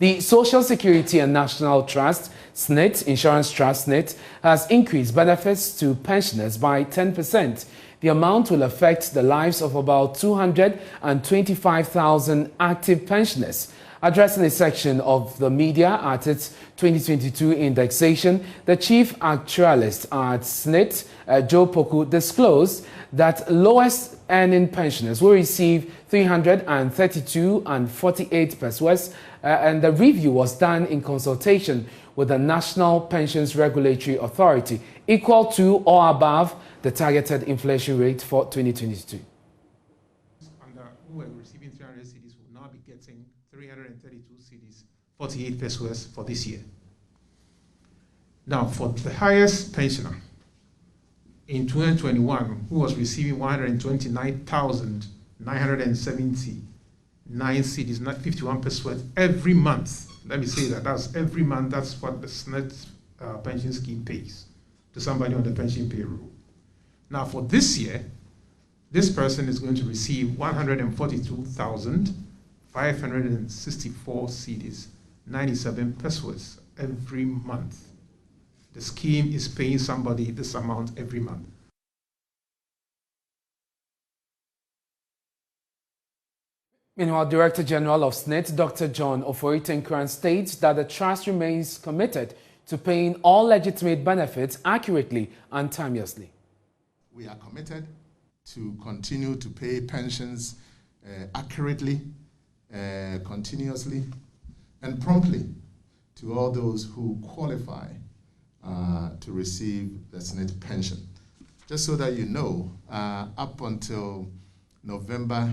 The Social Security and National Trust, SSNIT, Insurance Trust SSNIT, has increased benefits to pensioners by 10%. The amount will affect the lives of about 225,000 active pensioners. Addressing a section of the media at its 2022 indexation, the chief actualist at SSNIT, Joe Poku, disclosed that lowest earning pensioners will receive 332.48 pesos, and the review was done in consultation with the National Pensions Regulatory Authority, equal to or above the targeted inflation rate for 2022. Who were receiving 300 cedis will now be getting 332 cedis, 48 pesos for this year. Now, for the highest pensioner in 2021, who was receiving 129,979 cedis, not 51 pesos every month. Let me say that's every month. That's what the SSNIT pension scheme pays to somebody on the pension payroll. Now, for this year, this person is going to receive 142,564 cedis, 97 pesos every month. The scheme is paying somebody this amount every month. Meanwhile, Director General of SSNIT, Dr. John Ofori-Tenkoran, states that the trust remains committed to paying all legitimate benefits accurately and timeously. We are committed to continue to pay pensions accurately, continuously, and promptly to all those who qualify to receive the SSNIT pension. Just so that you know, up until November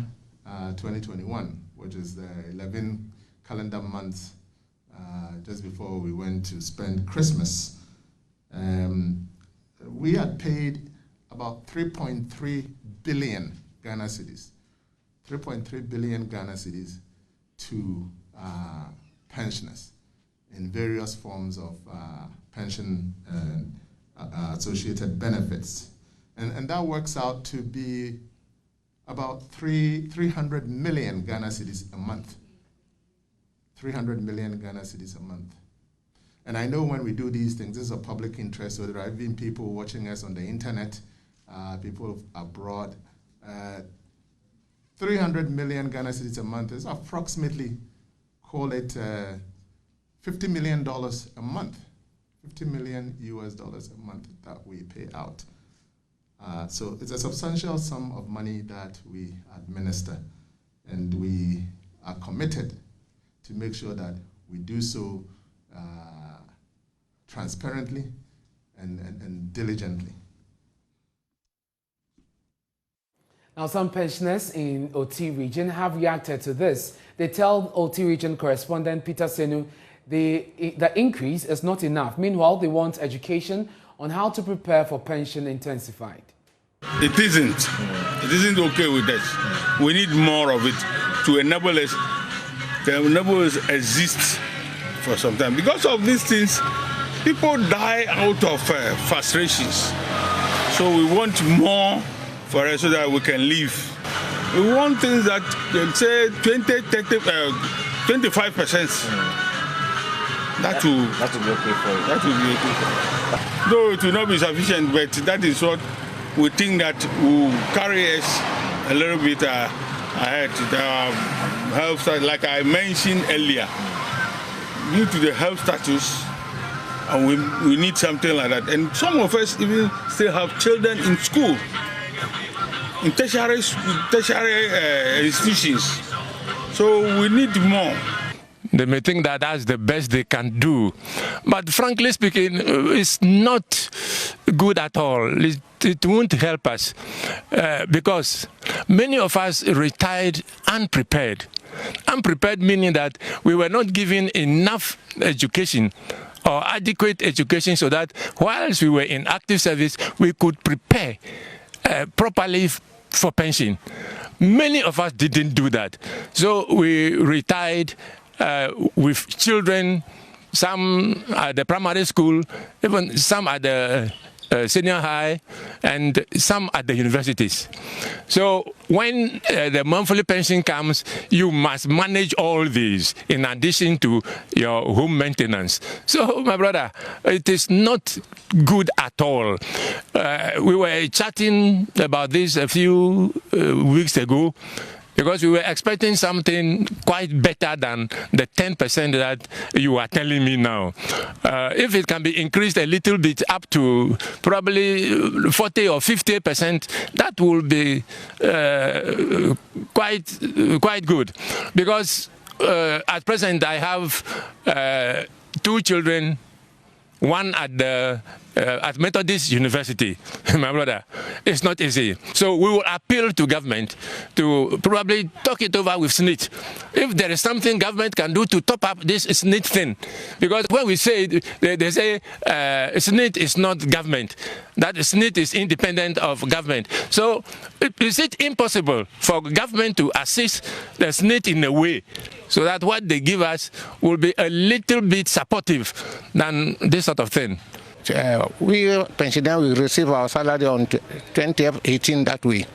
2021, which is the 11 calendar months just before we went to spend Christmas, we had paid about 3.3 billion Ghana cedis, 3.3 billion Ghana cedis to pensioners in various forms of pension and associated benefits. And that works out to be about 300 million Ghana cedis a month. 300 million Ghana cedis a month. And I know when we do these things, this is of public interest, so there are even people watching us on the internet, people abroad. 300 million Ghana cedis a month is approximately, call it $50 million a month. $50 million US dollars a month that we pay out. So it's a substantial sum of money that we administer, and we are committed to make sure that we do so transparently and diligently. Now, some pensioners in OT region have reacted to this. They tell OT region correspondent Peter Senu the increase is not enough. Meanwhile, they want education on how to prepare for pension intensified. It isn't. It isn't okay with us. We need more of it to enable us exist for some time. Because of these things, people die out of frustrations. So we want more for us so that we can live. We want things that they'll say 20, 30, 25%. That will be okay for you. That will be okay for you. Though it will not be sufficient, but that is what we think that will carry us a little bit ahead. The health, like I mentioned earlier, due to the health status, and we need something like that. And some of us even still have children in school, in tertiary institutions. So we need more. They may think that that's the best they can do. But frankly speaking, it's not good at all. It won't help us because many of us retired unprepared. Unprepared meaning that we were not given enough education or adequate education so that whilst we were in active service, we could prepare properly for pension. Many of us didn't do that. So we retired with children, some at the primary school, even some at the senior high, and some at the universities. So when the monthly pension comes, you must manage all these in addition to your home maintenance. So, my brother, it is not good at all. We were chatting about this a few weeks ago, because we were expecting something quite better than the 10% that you are telling me now. If it can be increased a little bit up to probably 40 or 50%, that will be quite good. Because at present I have 2 children, one at Methodist University, my brother. It's not easy. So we will appeal to government to probably talk it over with SSNIT. If there is something government can do to top up this SSNIT thing. Because when we say it, they say SSNIT is not government. That SSNIT is independent of government. So is it impossible for government to assist the SSNIT in a way so that what they give us will be a little bit supportive than this sort of thing? We pensioners will receive our salary on 2018 that way.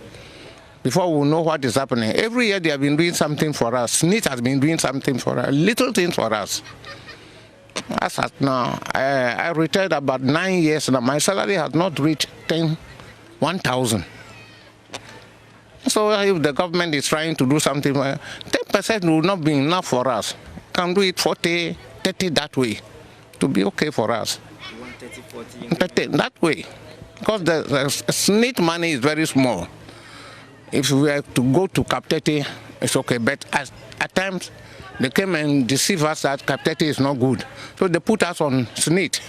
Before we know what is happening. Every year they have been doing something for us. SSNIT has been doing something for us, little things for us. As at now, I retired about 9 years now. My salary has not reached 1,000. So if the government is trying to do something, 10% will not be enough for us. Can do it 40, 30 that way to be okay for us. 30, that way, because the SSNIT money is very small. If we have to go to Cap 30, it's okay, but at times they came and deceive us that Cap 30 is not good. So they put us on SSNIT.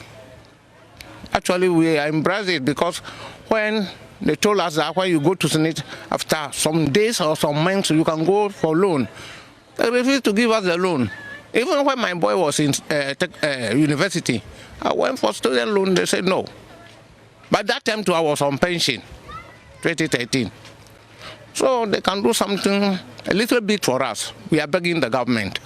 Actually, we embrace it because when they told us that when you go to SSNIT, after some days or some months, you can go for loan. They refused to give us the loan. Even when my boy was in university, I went for student loan, they said no. By that time too, I was on pension, 2013. So they can do something a little bit for us. We are begging the government.